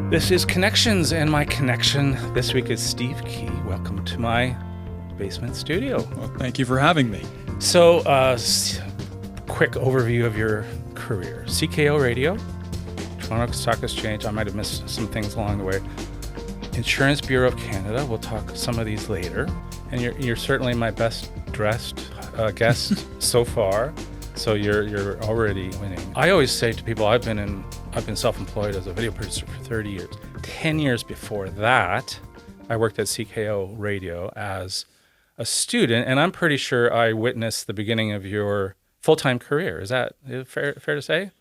This is Connections, and my connection this week is Steve Key. Welcome to my basement studio. Well, thank you for having me. So, quick overview of your career. CKO Radio, Toronto Stock Exchange. I might have missed some things along the way. Insurance Bureau of Canada. We'll talk some of these later. And you're certainly my best dressed guest so far. So you're already winning. I always say to people, I've been self-employed as a video producer for 30 years. 10 years before that, I worked at CKO Radio as a student, and I'm pretty sure I witnessed the beginning of your full-time career. Is that fair to say?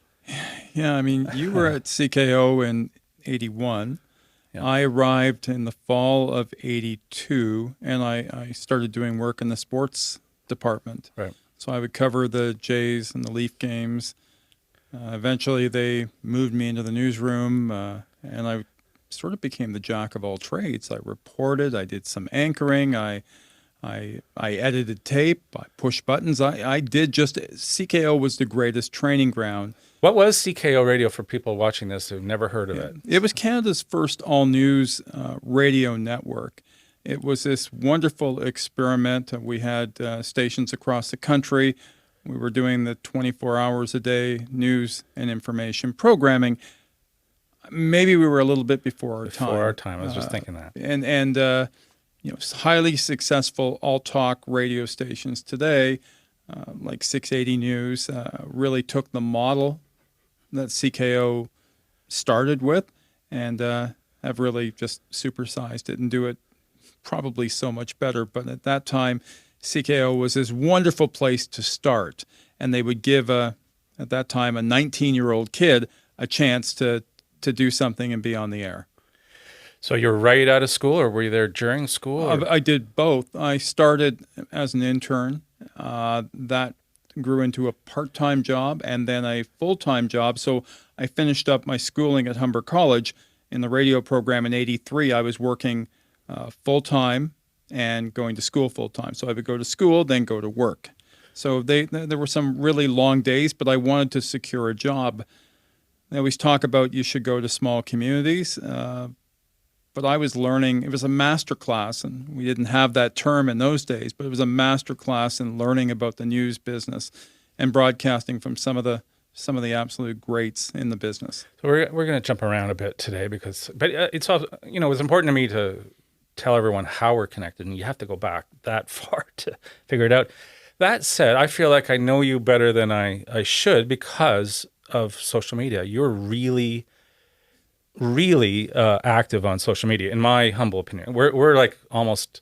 Yeah, I mean, you were at CKO in 81. Yeah. I arrived in the fall of 82, and I started doing work in the sports department. Right. So I would cover the Jays and the Leaf games. Eventually, they moved me into the newsroom, and I sort of became the jack of all trades. I reported, I did some anchoring, I edited tape, I pushed buttons. I did just, CKO was the greatest training ground. What was CKO Radio for people watching this who've never heard of it? It was Canada's first all-news radio network. It was this wonderful experiment. We had stations across the country. We were doing the 24 hours a day news and information programming. Maybe we were a little bit before our time. Before our time, I was just thinking that. And highly successful all-talk radio stations today, like 680 News, really took the model that CKO started with and have really just supersized it and do it probably so much better. But at that time, CKO was this wonderful place to start, and they would give at that time a 19-year-old kid a chance to do something and be on the air. So you're right out of school, or were you there during school? I did both. I started as an intern. That grew into a part-time job and then a full-time job. So I finished up my schooling at Humber College in the radio program in 83. I was working full-time and going to school full-time. So I would go to school, then go to work. So there were some really long days, but I wanted to secure a job. They always talk about you should go to small communities, but I was learning. It was a master class, and we didn't have that term in those days, but it was a master class in learning about the news business and broadcasting from some of the absolute greats in the business. So we're going to jump around a bit today but it's also, it's important to me to tell everyone how we're connected, and you have to go back that far to figure it out. That said, I feel like I know you better than I should because of social media. You're really, really active on social media, in my humble opinion. We're like almost,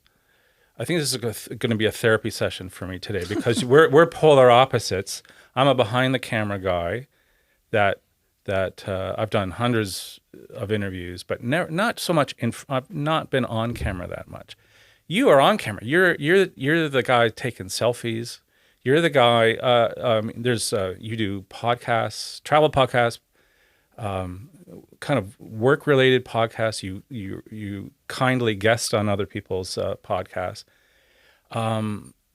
I think this is going to be a therapy session for me today because we're polar opposites. I'm a behind the camera guy that I've done hundreds of interviews, but not so much. I've not been on camera that much. You are on camera. You're the guy taking selfies. You're the guy. You do podcasts, travel podcasts, kind of work related podcasts. You kindly guest on other people's podcasts.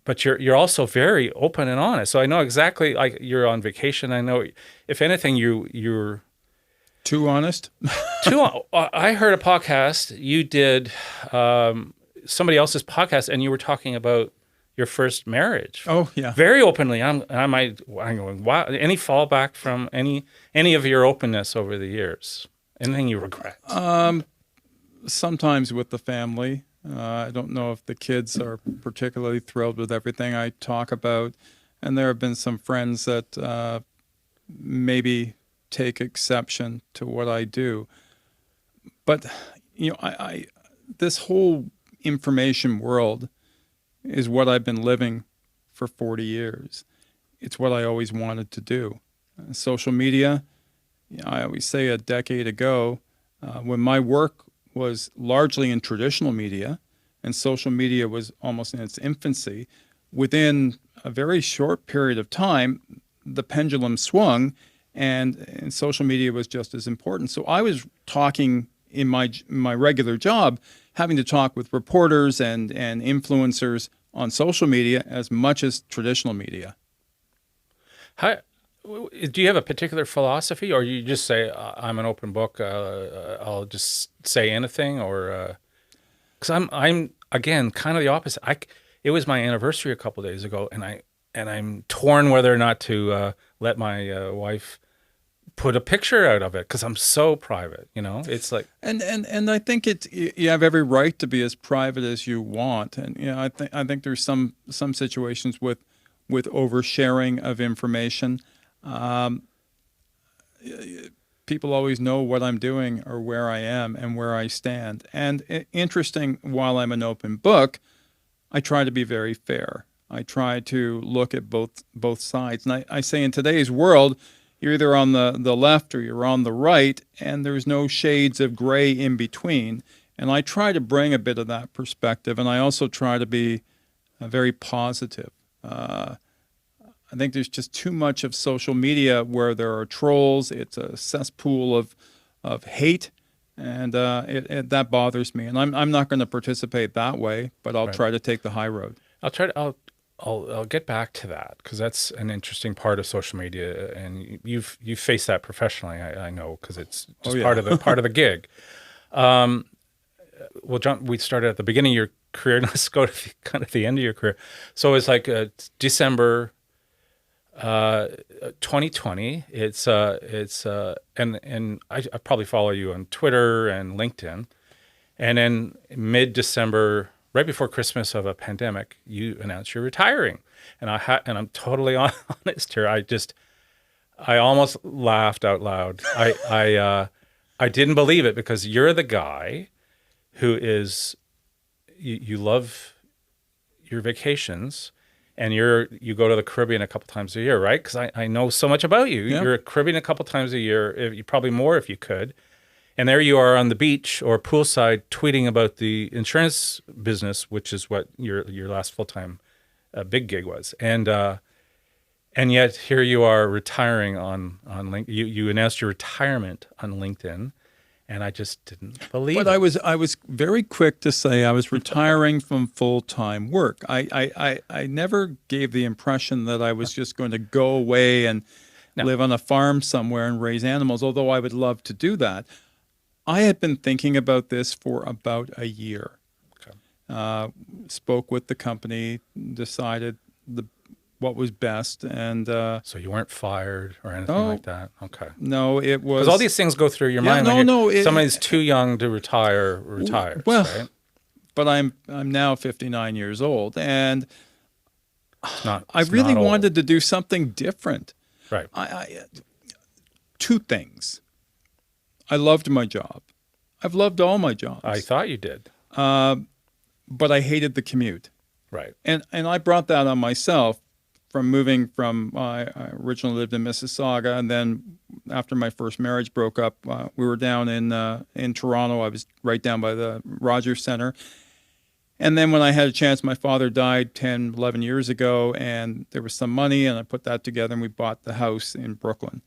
But you're also very open and honest. So I know exactly, like, you're on vacation. I know, if anything, you're too honest. I heard a podcast you did, somebody else's podcast, and you were talking about your first marriage. Oh yeah, very openly. I'm going, wow. Any fallback from any of your openness over the years? Anything you regret? Sometimes with the family. I don't know if the kids are particularly thrilled with everything I talk about. And there have been some friends that maybe take exception to what I do. But, I this whole information world is what I've been living for 40 years. It's what I always wanted to do. Social media, I always say a decade ago, when my work was largely in traditional media, and social media was almost in its infancy. Within a very short period of time, the pendulum swung, and social media was just as important. So I was talking in my regular job, having to talk with reporters and influencers on social media as much as traditional media. Do you have a particular philosophy, or you just say I'm an open book? I'll just say anything, or because I'm again kind of the opposite. It was my anniversary a couple days ago, and I'm torn whether or not to let my wife put a picture out of it because I'm so private. It's like And I think you have every right to be as private as you want. And I think there's some situations with oversharing of information. Um, People always know what I'm doing or where I am and where I stand. And interesting, while I'm an open book, I try to be very fair. I try to look at both sides. And I say in today's world, you're either on the left or you're on the right, and there's no shades of gray in between. And I try to bring a bit of that perspective, and I also try to be very positive. I think there's just too much of social media where there are trolls. It's a cesspool of hate, and that bothers me. And I'm not going to participate that way, but I'll Right. try to take the high road. I'll try to. I'll get back to that because that's an interesting part of social media, and you've faced that professionally. I know because it's just Oh, yeah. part of the gig. Well, John, we started at the beginning of your career. Let's go to kind of the end of your career. So it's like December 2020. It's and I probably follow you on Twitter and LinkedIn. And then mid-December, right before Christmas of a pandemic, you announced you're retiring. And I'm totally honest here. I almost laughed out loud. I didn't believe it because you're the guy who is you love your vacations, and you go to the Caribbean a couple times a year, right? Because I know so much about you. Yeah. You're Caribbean a couple times a year, you probably more if you could. And there you are on the beach or poolside tweeting about the insurance business, which is what your last full-time big gig was. And yet here you are retiring on LinkedIn. You announced your retirement on LinkedIn, and I just didn't believe But it. I was very quick to say I was retiring from full-time work. I never gave the impression that I was just going to go away and No. live on a farm somewhere and raise animals, although I would love to do that. I had been thinking about this for about a year. Okay. Spoke with the company, decided what was best, and So you weren't fired or anything No. like that? Okay. no, it was Because all these things go through your Yeah, mind. no, when no, somebody's too young to retires, well, right? but I'm now 59 years old, and I It's really not old. wanted to do something different. Right. Two things. I loved my job. I've loved all my jobs. I thought you did. But I hated the commute. Right. And I brought that on myself from moving from, I originally lived in Mississauga, and then after my first marriage broke up, we were down in Toronto. I was right down by the Rogers Centre. And then when I had a chance, my father died 10, 11 years ago, and there was some money, and I put that together, and we bought the house in Brooklyn,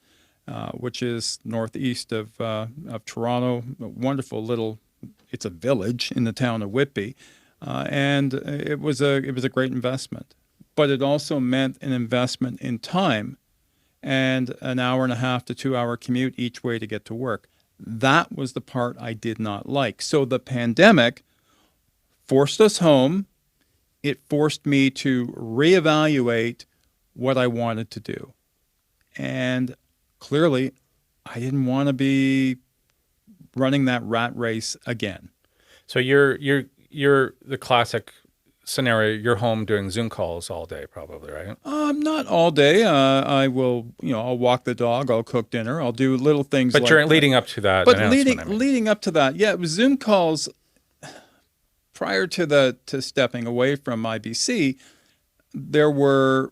which is northeast of Toronto. A wonderful little, it's a village in the town of Whitby. And it was a great investment, but it also meant an investment in time and an hour and a half to 2 hour commute each way to get to work. That was the part I did not like. So the pandemic forced us home. It forced me to reevaluate what I wanted to do. And clearly, I didn't want to be running that rat race again. So you're the classic scenario. You're home doing Zoom calls all day, probably, right? Not all day. I will, I'll walk the dog. I'll cook dinner. I'll do little things. But like you're that. leading up to that But announcement. leading up to that, yeah, it was Zoom calls. Prior to stepping away from IBC, there were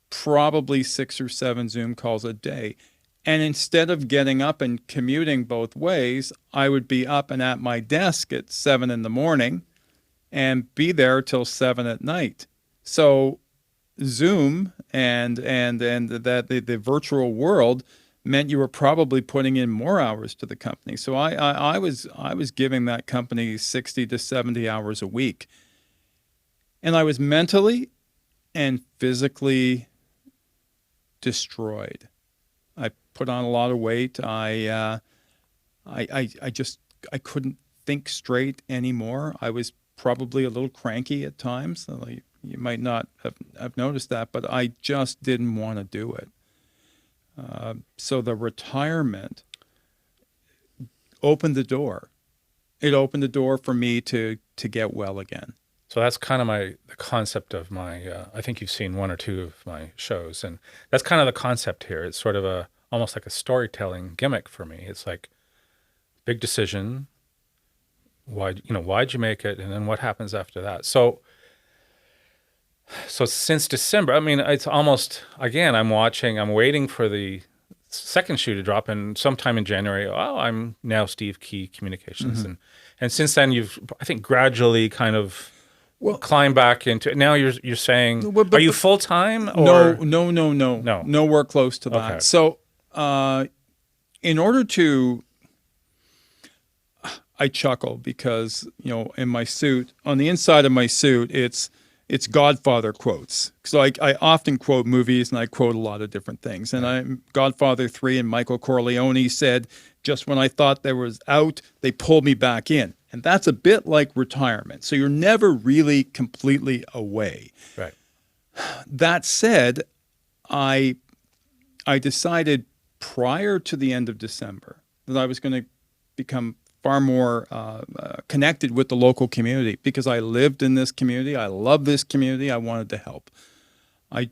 probably 6 or 7 Zoom calls a day. And instead of getting up and commuting both ways, I would be up and at my desk at 7 in the morning and be there till 7 at night. So Zoom and that the virtual world meant you were probably putting in more hours to the company. So I was giving that company 60 to 70 hours a week. And I was mentally and physically destroyed. put on a lot of weight. I couldn't think straight anymore. I was probably a little cranky at times. Like, you might not have noticed that, but I just didn't want to do it. So the retirement opened the door. It opened the door for me to get well again. So that's kind of the concept of my, I think you've seen one or two of my shows, and that's kind of the concept here. It's sort of almost like a storytelling gimmick for me. It's like big decision. Why'd you make it? And then what happens after that? So since December, I mean, it's almost, again, I'm waiting for the second shoe to drop, and sometime in January, I'm now Steve Key Communications. Mm-hmm. And since then you've, I think, gradually kind of climb back into it. Now you're saying, are you full time? No, nowhere close to that. Okay. So, in order to, I chuckle because in my suit, on the inside of my suit, it's Godfather quotes. So I often quote movies, and I quote a lot of different things. And Godfather 3 and Michael Corleone said, "Just when I thought there was out, they pulled me back in." And that's a bit like retirement. So you're never really completely away. Right. That said, I decided prior to the end of December that I was going to become far more connected with the local community because I lived in this community. I love this community. I wanted to help. I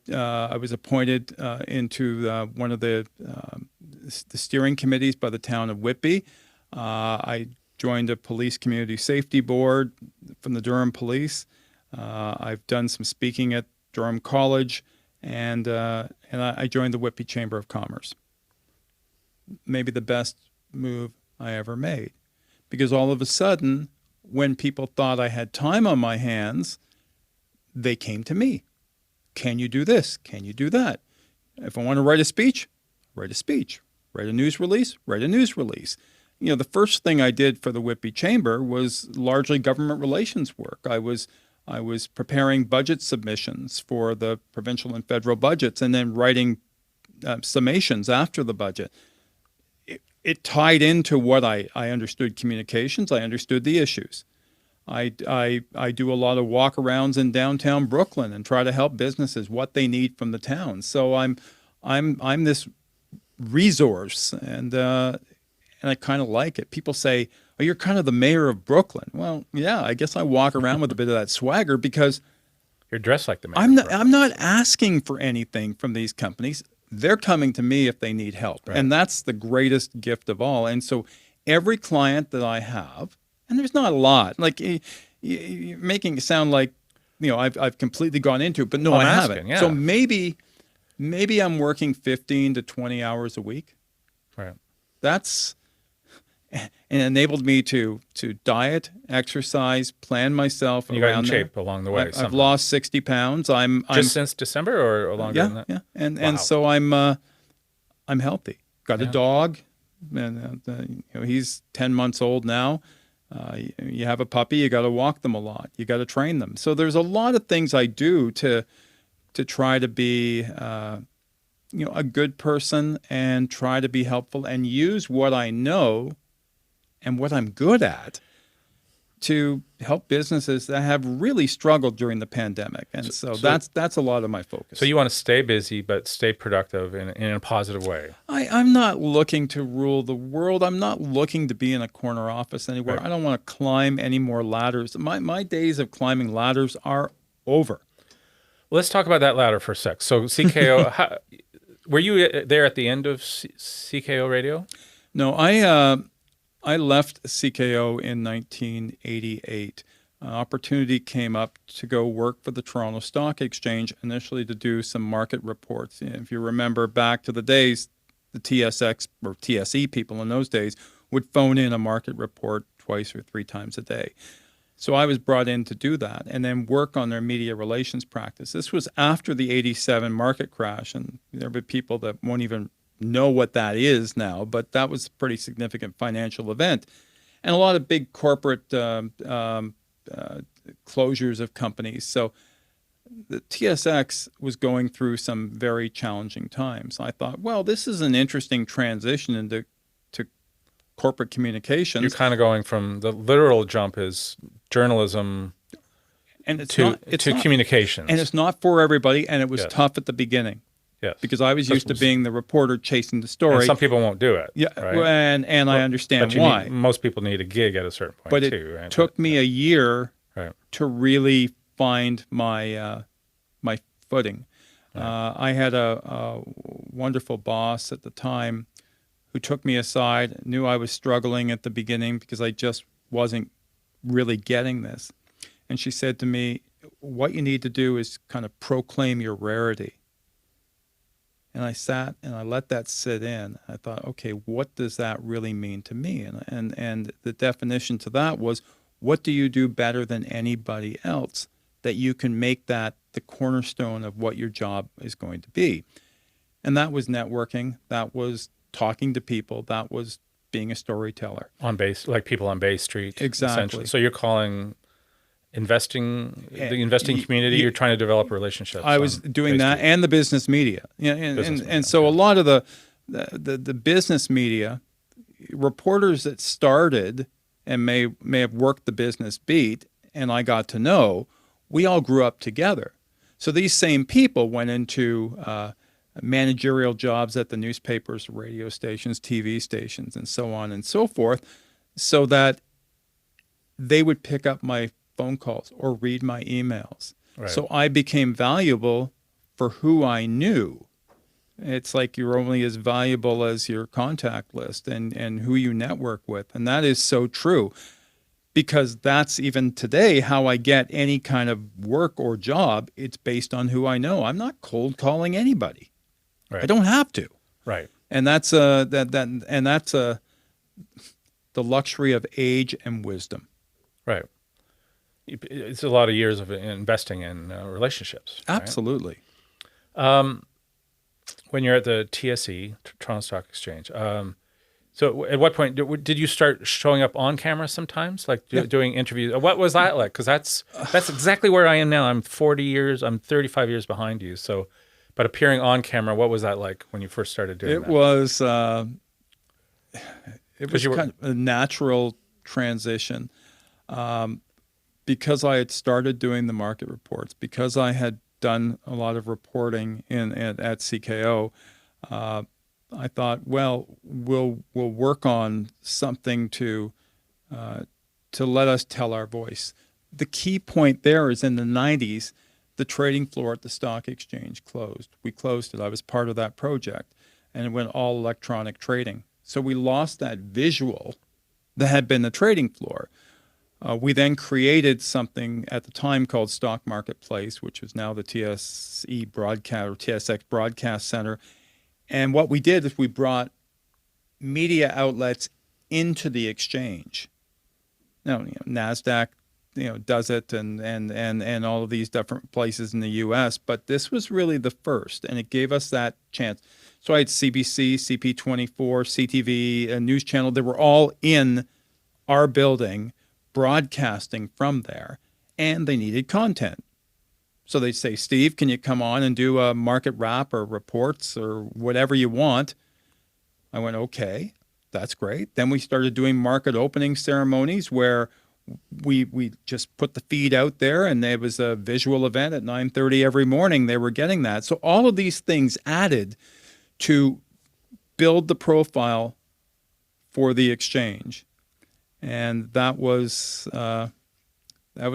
was appointed into one of the steering committees by the town of Whitby. I joined a police community safety board from the Durham Police. I've done some speaking at Durham College, and I joined the Whitby Chamber of Commerce. Maybe the best move I ever made, because all of a sudden, when people thought I had time on my hands, they came to me. Can you do this? Can you do that? If I want to write a speech, write a speech. Write a news release, write a news release. The first thing I did for the Whitby Chamber was largely government relations work. I was preparing budget submissions for the provincial and federal budgets, and then writing summations after the budget. It tied into what I understood communications. I understood the issues. I do a lot of walkarounds in downtown Brooklyn and try to help businesses what they need from the town. So I'm this resource, and I kind of like it. People say, "Oh, you're kind of the mayor of Brooklyn." Well, yeah, I guess I walk around with a bit of that swagger because you're dressed like the mayor. I'm not asking for anything from these companies. They're coming to me if they need help. Right. And that's the greatest gift of all. And so every client that I have, and there's not a lot, like you're making it sound like, I've completely gone into it, but no, I haven't. Yeah. So maybe I'm working 15 to 20 hours a week. Right. That's, and enabled me to diet, exercise, plan myself you around got in there. shape along the way. I've lost 60 pounds. I'm since December or longer than that? Yeah. And Wow. and so I'm healthy. Got a dog, and he's 10 months old now. You have a puppy, you got to walk them a lot. You got to train them. So there's a lot of things I do to try to be a good person and try to be helpful and use what I know and what I'm good at to help businesses that have really struggled during the pandemic. And so that's a lot of my focus. So you want to stay busy, but stay productive in a positive way. I'm not looking to rule the world. I'm not looking to be in a corner office anywhere. Right. I don't want to climb any more ladders. My days of climbing ladders are over. Well, let's talk about that ladder for a sec. So CKO, were you there at the end of CKO Radio? No, I left CKO in 1988. An opportunity came up to go work for the Toronto Stock Exchange, initially to do some market reports. If you remember back to the days, the TSX or TSE people in those days would phone in a market report twice or three times a day. So I was brought in to do that and then work on their media relations practice. This was after the 87 market crash, and there were people that won't even know what that is now, but that was a pretty significant financial event. And a lot of big corporate closures of companies. So the TSX was going through some very challenging times. I thought, well, this is an interesting transition into corporate communications. You're kind of going from the literal jump is journalism and it's to not, communications. and it's not for everybody. And it was Yes. tough at the beginning. Yes. Because I was used to being the reporter chasing the story. And some people won't do it. Yeah, right? and I understand why. Most people need a gig at a certain point But it too, right? took me a year Right. to really find my my footing. Right. I had a wonderful boss at the time who took me aside, knew I was struggling at the beginning because I just wasn't really getting this. And she said to me, what you need to do is kind of proclaim your rarity. And I sat and I let that sit in. I thought, okay, what does that really mean to me? And the definition to that was, what do you do better than anybody else that you can make that the cornerstone of what your job is going to be? And that was networking. That was talking to people. That was being a storyteller. On Bay, like people on Bay Street. Exactly. Essentially. So you're calling the investing community, you're trying to develop relationships. I was doing that and the business media. Yeah, and so a lot of the business media reporters that started and may have worked the business beat and I got to know, we all grew up together. So these same people went into managerial jobs at the newspapers, radio stations, TV stations, and so on and so forth, so that they would pick up my phone calls or read my emails. Right. So I became valuable for who I knew. It's like you're only as valuable as your contact list and who you network with. And that is so true, because that's even today how I get any kind of work or job. It's based on who I know. I'm not cold calling anybody. Right. I don't have to. Right. And that's the luxury of age and wisdom. Right. It's a lot of years of investing in relationships. Absolutely. Right? When you're at the TSE, Toronto Stock Exchange, so at what point did you start showing up on camera sometimes, like doing interviews? What was that like? Because that's exactly where I am now. I'm 35 years behind you. So, but appearing on camera, what was that like when you first started doing that? It was kind of a natural transition. Because I had started doing the market reports, because I had done a lot of reporting at CKO, I thought, well, we'll work on something to let us tell our voice. The key point there is in the 90s, the trading floor at the stock exchange closed. We closed it. I was part of that project, and it went all electronic trading. So we lost that visual that had been the trading floor. We then created something at the time called Stock Marketplace, which is now the TSE Broadcast or TSX Broadcast Center. And what we did is we brought media outlets into the exchange. Now, NASDAQ, does it, and all of these different places in the U.S. But this was really the first, and it gave us that chance. So I had CBC, CP24, CTV, a news channel. They were all in our building, broadcasting from there, and they needed content. So they'd say, Steve, can you come on and do a market wrap or reports or whatever you want? I went, okay, that's great. Then we started doing market opening ceremonies where we just put the feed out there, and there was a visual event at 9:30 every morning. They were getting that. So all of these things added to build the profile for the exchange. And that was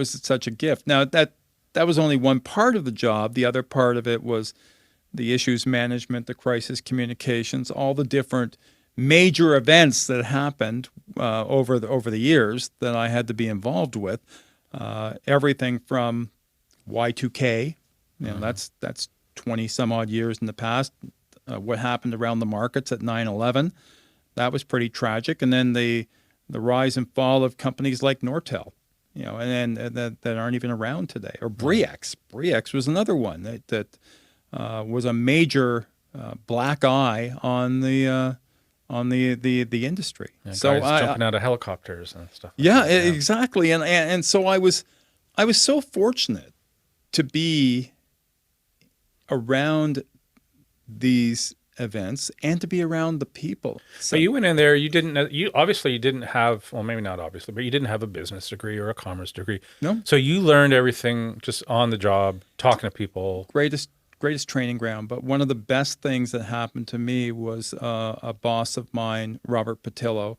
such a gift. Now, that was only one part of the job. The other part of it was the issues management, the crisis communications, all the different major events that happened over the years that I had to be involved with. Everything from Y2K, that's 20 some odd years in the past. What happened around the markets at 9/11, that was pretty tragic. And then the rise and fall of companies like Nortel, and that aren't even around today, or Bre-X. Bre-X was another one that was a major black eye on the industry. Yeah, so guys jumping out of helicopters and stuff. Yeah, exactly. And so I was so fortunate to be around these events and to be around the people. So you went in there, you didn't have, well, maybe not obviously, but you didn't have a business degree or a commerce degree. No. So you learned everything just on the job, talking to people. Greatest training ground. But one of the best things that happened to me was a boss of mine, Robert Patillo,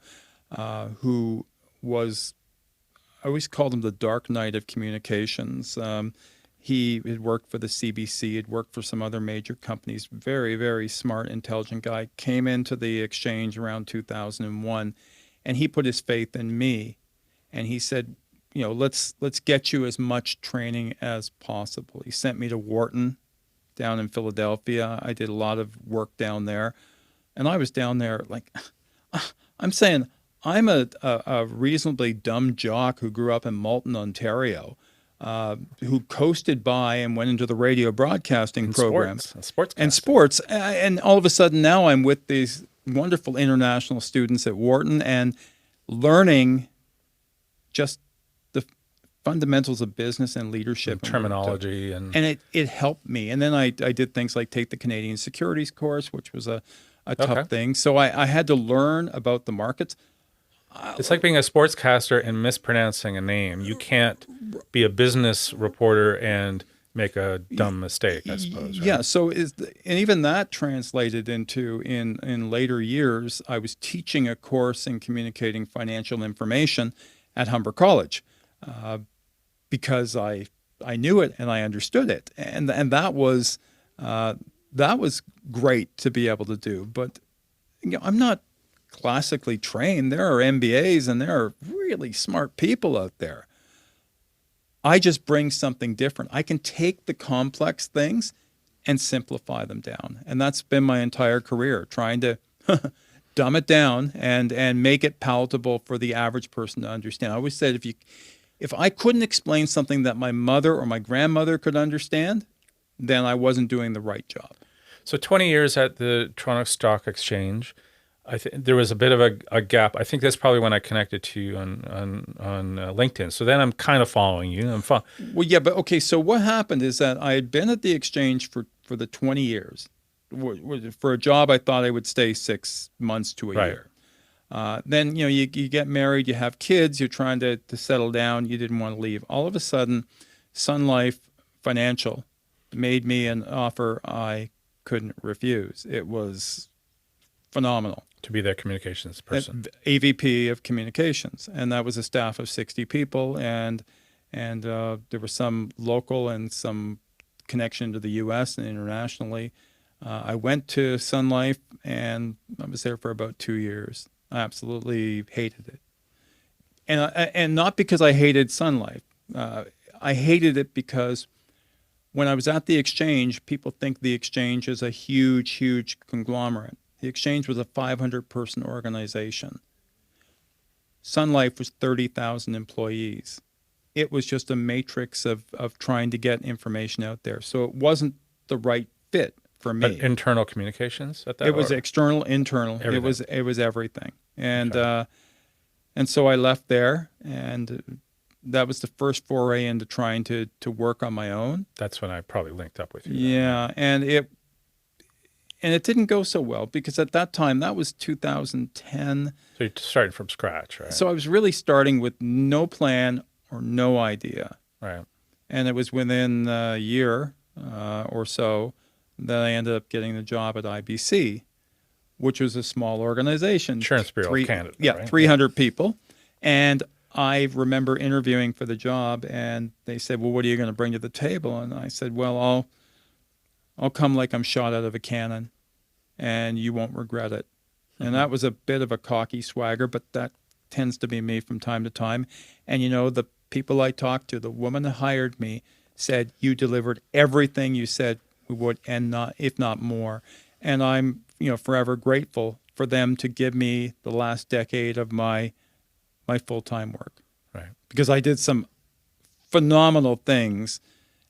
who was, I always called him the Dark Knight of communications. He had worked for the CBC, had worked for some other major companies. Very, very smart, intelligent guy. Came into the exchange around 2001, and he put his faith in me. And he said, let's get you as much training as possible. He sent me to Wharton down in Philadelphia. I did a lot of work down there. And I was down there like, I'm saying, I'm a reasonably dumb jock who grew up in Malton, Ontario, who coasted by and went into the radio broadcasting program. Sports. And all of a sudden now I'm with these wonderful international students at Wharton and learning just the fundamentals of business and leadership. And terminology. And it helped me. And then I did things like take the Canadian Securities course, which was a tough thing. So I had to learn about the markets. It's like being a sportscaster and mispronouncing a name. You can't be a business reporter and make a dumb mistake, I suppose. Right? Yeah. So and even that translated into in later years, I was teaching a course in communicating financial information at Humber College because I knew it and I understood it, and that was great to be able to do. But I'm not classically trained. There are MBAs and there are really smart people out there. I just bring something different. I can take the complex things and simplify them down. And that's been my entire career, trying to dumb it down and make it palatable for the average person to understand. I always said if I couldn't explain something that my mother or my grandmother could understand, then I wasn't doing the right job. So 20 years at the Toronto Stock Exchange. I think there was a bit of a gap. I think that's probably when I connected to you on LinkedIn. So then I'm kind of following you. Well, yeah, but okay. So what happened is that I had been at the exchange for the 20 years. For a job, I thought I would stay 6 months to a year. Then you get married, you have kids, you're trying to settle down. You didn't want to leave. All of a sudden, Sun Life Financial made me an offer I couldn't refuse. It was phenomenal. To be their communications person. AVP of communications. And that was a staff of 60 people. And there was some local and some connection to the U.S. and internationally. I went to Sun Life and I was there for about 2 years. I absolutely hated it. And not because I hated Sun Life. I hated it because when I was at the exchange, people think the exchange is a huge, huge conglomerate. The exchange was a 500-person organization. Sun Life was 30,000 employees. It was just a matrix of trying to get information out there. So it wasn't the right fit for me. But internal communications at that? It was external, internal. Everything. It was everything. And okay. And so I left there, and that was the first foray into trying to work on my own. That's when I probably linked up with you. Yeah, and it didn't go so well because at that time, that was 2010. So you started from scratch, right? So I was really starting with no plan or no idea. Right. And it was within a year or so that I ended up getting the job at IBC, which was a small organization. Insurance Bureau of Canada. Yeah, right? 300 people. And I remember interviewing for the job, and they said, well, what are you going to bring to the table? And I said, well, I'll come like I'm shot out of a cannon, and you won't regret it. Mm-hmm. And that was a bit of a cocky swagger, but that tends to be me from time to time. And, the people I talked to, the woman that hired me, said, you delivered everything you said we would, and not, if not more. And I'm, forever grateful for them to give me the last decade of my full-time work. Right. Because I did some phenomenal things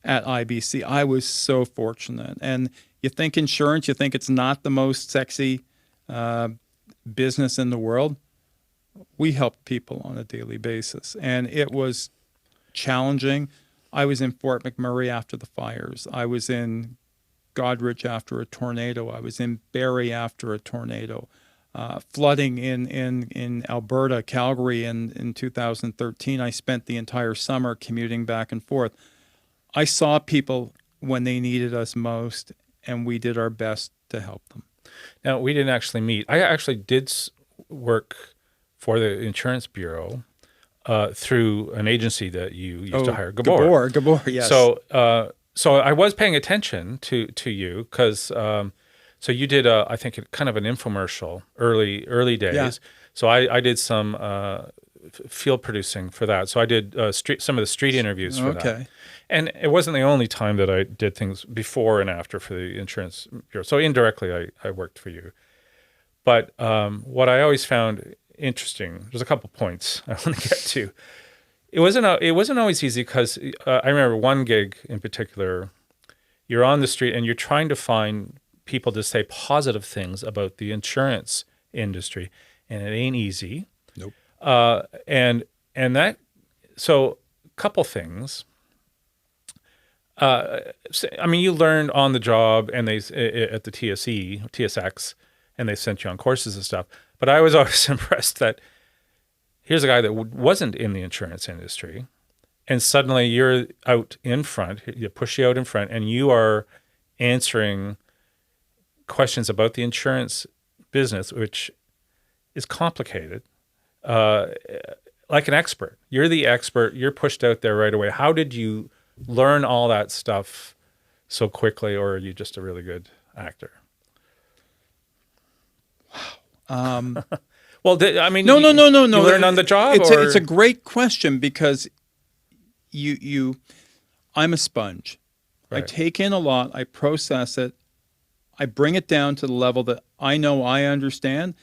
at IBC. I was so fortunate. And you think insurance, you think it's not the most sexy business in the world. We help people on a daily basis. And it was challenging. I was in Fort McMurray after the fires. I was in Goderich after a tornado. I was in Barrie after a tornado. Flooding in Alberta, Calgary in 2013. I spent the entire summer commuting back and forth. I saw people when they needed us most, and we did our best to help them. Now, we didn't actually meet. I actually did work for the insurance bureau through an agency that you used to hire, Gabor, yes. So I was paying attention to you because so you did I think kind of an infomercial early days. Yeah. So I did some field producing for that. So I did some of the street interviews for that. And it wasn't the only time that I did things before and after for the insurance bureau. So indirectly, I worked for you. But what I always found interesting, there's a couple points I want to get to. It wasn't always easy because I remember one gig in particular. You're on the street and you're trying to find people to say positive things about the insurance industry, and it ain't easy. Nope. And that, so a couple things. I mean, you learned on the job, and they at the TSX, and they sent you on courses and stuff. But I was always impressed that here's a guy that wasn't in the insurance industry, and suddenly you're out in front. You push you out in front, and you are answering questions about the insurance business, which is complicated. Like an expert, you're the expert. You're pushed out there right away. How did you learn all that stuff so quickly, or are you just a really good actor? Wow. Well, I mean, no. You learn on the job. It's a great question because I'm a sponge. Right. I take in a lot. I process it. I bring it down to the level that I know I understand.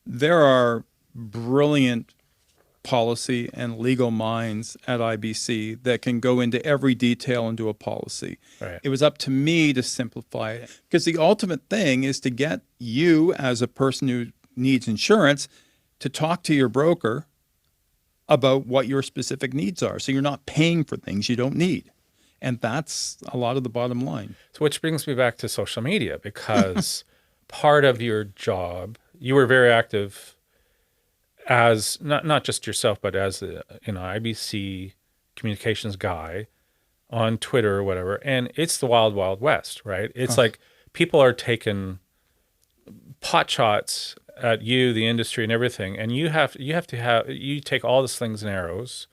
There are brilliant policy and legal minds at IBC that can go into every detail into a policy. Right. It was up to me to simplify it, because the ultimate thing is to get you as a person who needs insurance to talk to your broker about what your specific needs are. So you're not paying for things you don't need. And that's a lot of the bottom line. So which brings me back to social media, because part of your job, you were very active as not just yourself, but as the IBC communications guy on Twitter or whatever. And it's the wild, wild west, right? It's like people are taking pot shots at you, the industry, and everything, and you take all the slings and arrows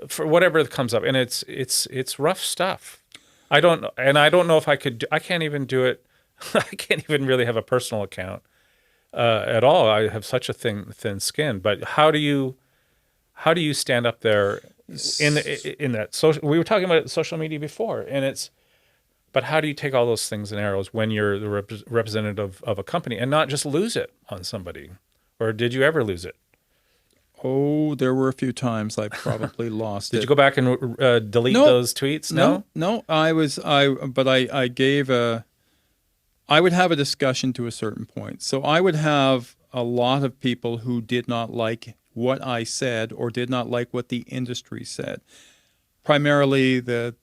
for whatever comes up, and it's rough stuff. I don't know if I can't even do it. I can't even really have a personal account at all. I have such a thin skin. But how do you stand up there in that social? We were talking about social media before, but how do you take all those things and arrows when you're the representative of a company and not just lose it on somebody? Or did you ever lose it? Oh, there were a few times I probably lost it. Did you go back and delete those tweets? No. I would have a discussion to a certain point. So I would have a lot of people who did not like what I said or did not like what the industry said. Primarily the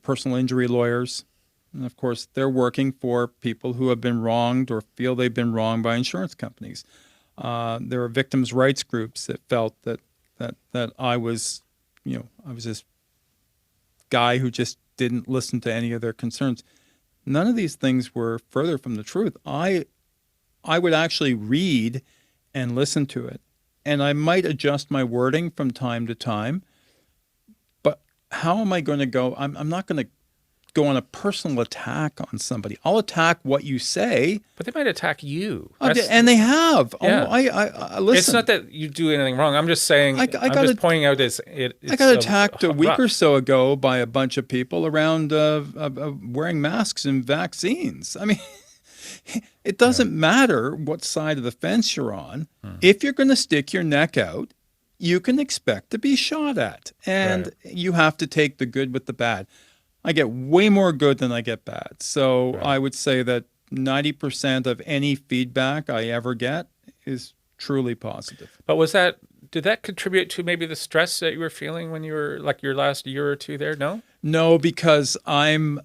personal injury lawyers. And of course, they're working for people who have been wronged or feel they've been wronged by insurance companies. There are victims' rights groups that felt that I was this guy who just didn't listen to any of their concerns. None of these things were further from the truth. I would actually read and listen to it, and I might adjust my wording from time to time. But how am I going to go? I'm not going to go on a personal attack on somebody. I'll attack what you say. But they might attack you. And they have. Yeah. I listen. It's not that you do anything wrong. I'm just saying, I'm just pointing out it's I got attacked a week or so ago by a bunch of people around wearing masks and vaccines. I mean, it doesn't matter what side of the fence you're on. If you're going to stick your neck out, you can expect to be shot at. And you have to take the good with the bad. I get way more good than I get bad. So I would say that 90% of any feedback I ever get is truly positive. But was that Did that contribute to maybe the stress that you were feeling when you were like your last year or two there? No? No, because I'm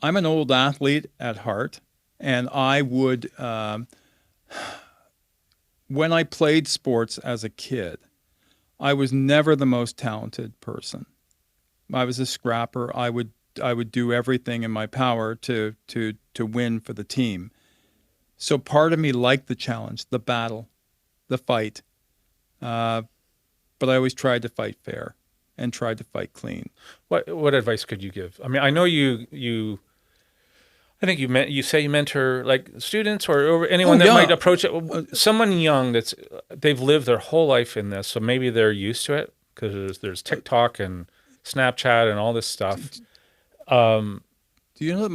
an old athlete at heart, and I would when I played sports as a kid, I was never the most talented person. I was a scrapper. I would do everything in my power to win for the team. So part of me liked the challenge, the battle, the fight. But I always tried to fight fair and tried to fight clean. What advice could you give? I mean, I know you I think you say you mentor like students or anyone that might approach it. Someone young they've lived their whole life in this, so maybe they're used to it because there's TikTok and Snapchat and all this stuff. Do you know that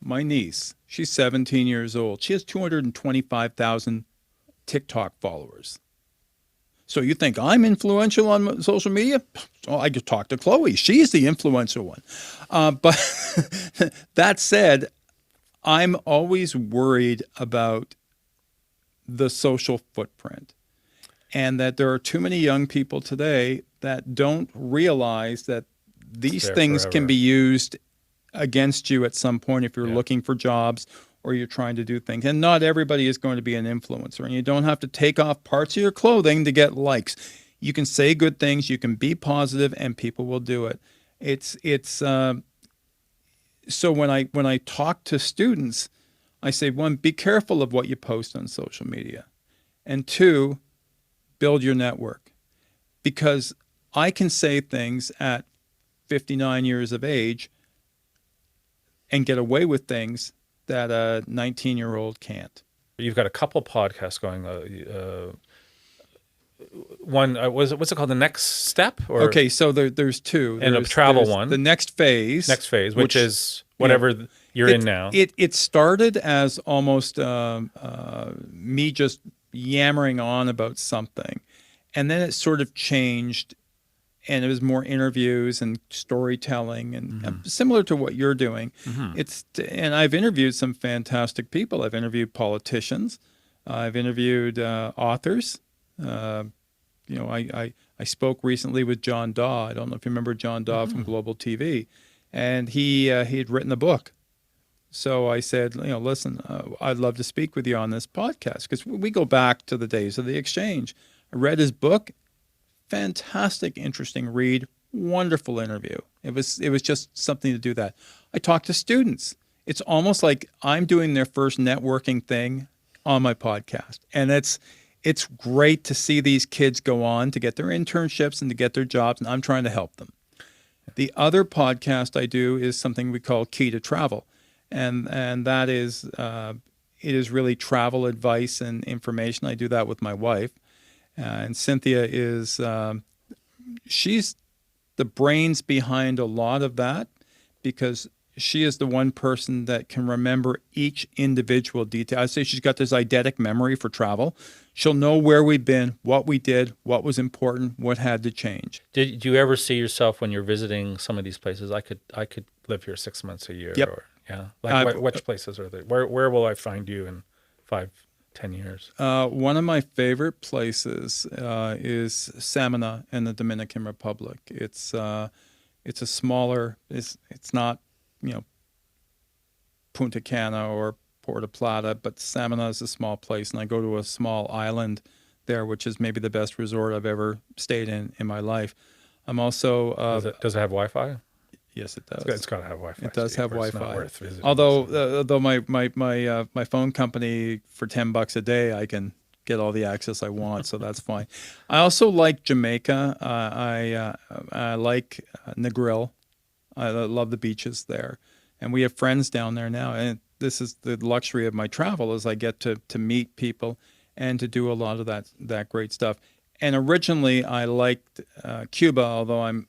my niece, she's 17 years old. She has 225,000 TikTok followers. So you think I'm influential on social media? Well, I could talk to Chloe. She's the influential one. But that said, I'm always worried about the social footprint, and that there are too many young people today that don't realize that these things can be used against you at some point if you're looking for jobs or you're trying to do things. And not everybody is going to be an influencer, and you don't have to take off parts of your clothing to get likes. You can say good things, you can be positive, and people will do it. So when I talk to students, I say, one, be careful of what you post on social media, and two, build your network, because I can say things at 59 years of age and get away with things that a 19-year-old can't. You've got a couple podcasts going. One what's it called? The Next Step? Okay, so there's two. And a travel one. The Next Phase. Which is whatever you're in now. It started as almost me just yammering on about something, and then it sort of changed, and it was more interviews and storytelling, and similar to what you're doing. And I've interviewed some fantastic people. I've interviewed politicians. I've interviewed authors. I spoke recently with John Daw. I don't know if you remember John Daw from Global TV, and he had written a book. So I said, listen, I'd love to speak with you on this podcast, because we go back to the days of the exchange. I read his book. Fantastic, interesting read, wonderful interview. It was just something to do that. I talk to students. It's almost like I'm doing their first networking thing on my podcast. And it's great to see these kids go on to get their internships and to get their jobs, and I'm trying to help them. The other podcast I do is something we call Key to Travel. And that is, it is really travel advice and information. I do that with my wife. And Cynthia is, she's the brains behind a lot of that, because she is the one person that can remember each individual detail. I'd say she's got this eidetic memory for travel. She'll know where we've been, what we did, what was important, what had to change. Did you ever see yourself when you're visiting some of these places? I could live here 6 months a year. Yep. Which places are there? Where will I find you in 5-10 years? One of my favorite places is Samana in the Dominican Republic. It's a smaller. It's not Punta Cana or Puerto Plata, but Samana is a small place, and I go to a small island there, which is maybe the best resort I've ever stayed in my life. I'm also does it have Wi-Fi? Yes, it does. It's got to have Wi-Fi. It does have It's Wi-Fi. not worth visiting. Although my phone company, for $10 a day, I can get all the access I want, so that's fine. I also like Jamaica. I like Negril. I love the beaches there, and we have friends down there now. And this is the luxury of my travel, is I get to meet people and to do a lot of that great stuff. And originally, I liked Cuba, although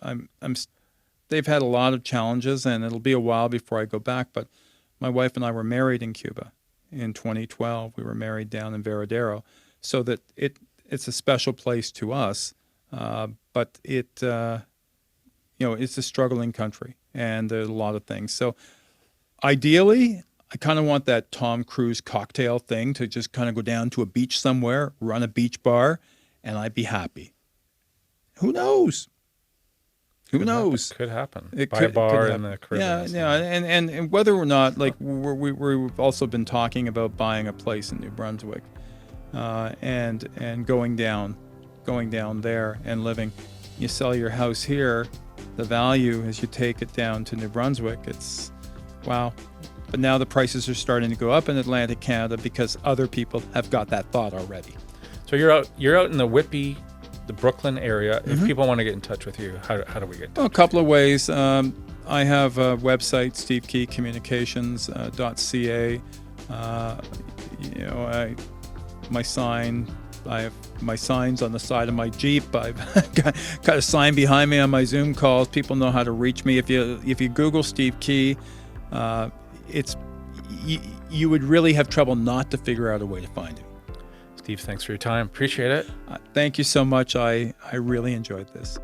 they've had a lot of challenges, and it'll be a while before I go back. But my wife and I were married in Cuba in 2012. We were married down in Veradero, so that it's a special place to us. But it's a struggling country, and there's a lot of things. So ideally, I kind of want that Tom Cruise cocktail thing to just kind of go down to a beach somewhere, run a beach bar, and I'd be happy. Who knows? Who knows? Could happen. It Buy a could bar happen. in the Caribbean. Yeah, and whether or not, like, we've also been talking about buying a place in New Brunswick, and going down there and living. You sell your house here, the value as you take it down to New Brunswick, it's wow. But now the prices are starting to go up in Atlantic Canada because other people have got that thought already. So you're out in the Whitby, the Brooklyn area. If people want to get in touch with you, how do we get in touch? Well, a couple of ways. I have a website, stevekeycommunications.ca. I have my signs on the side of my Jeep. I've got a sign behind me on my Zoom calls. People know how to reach me. If you Google Steve Key, you would really have trouble not to figure out a way to find him. Steve, thanks for your time. Appreciate it. Thank you so much. I really enjoyed this.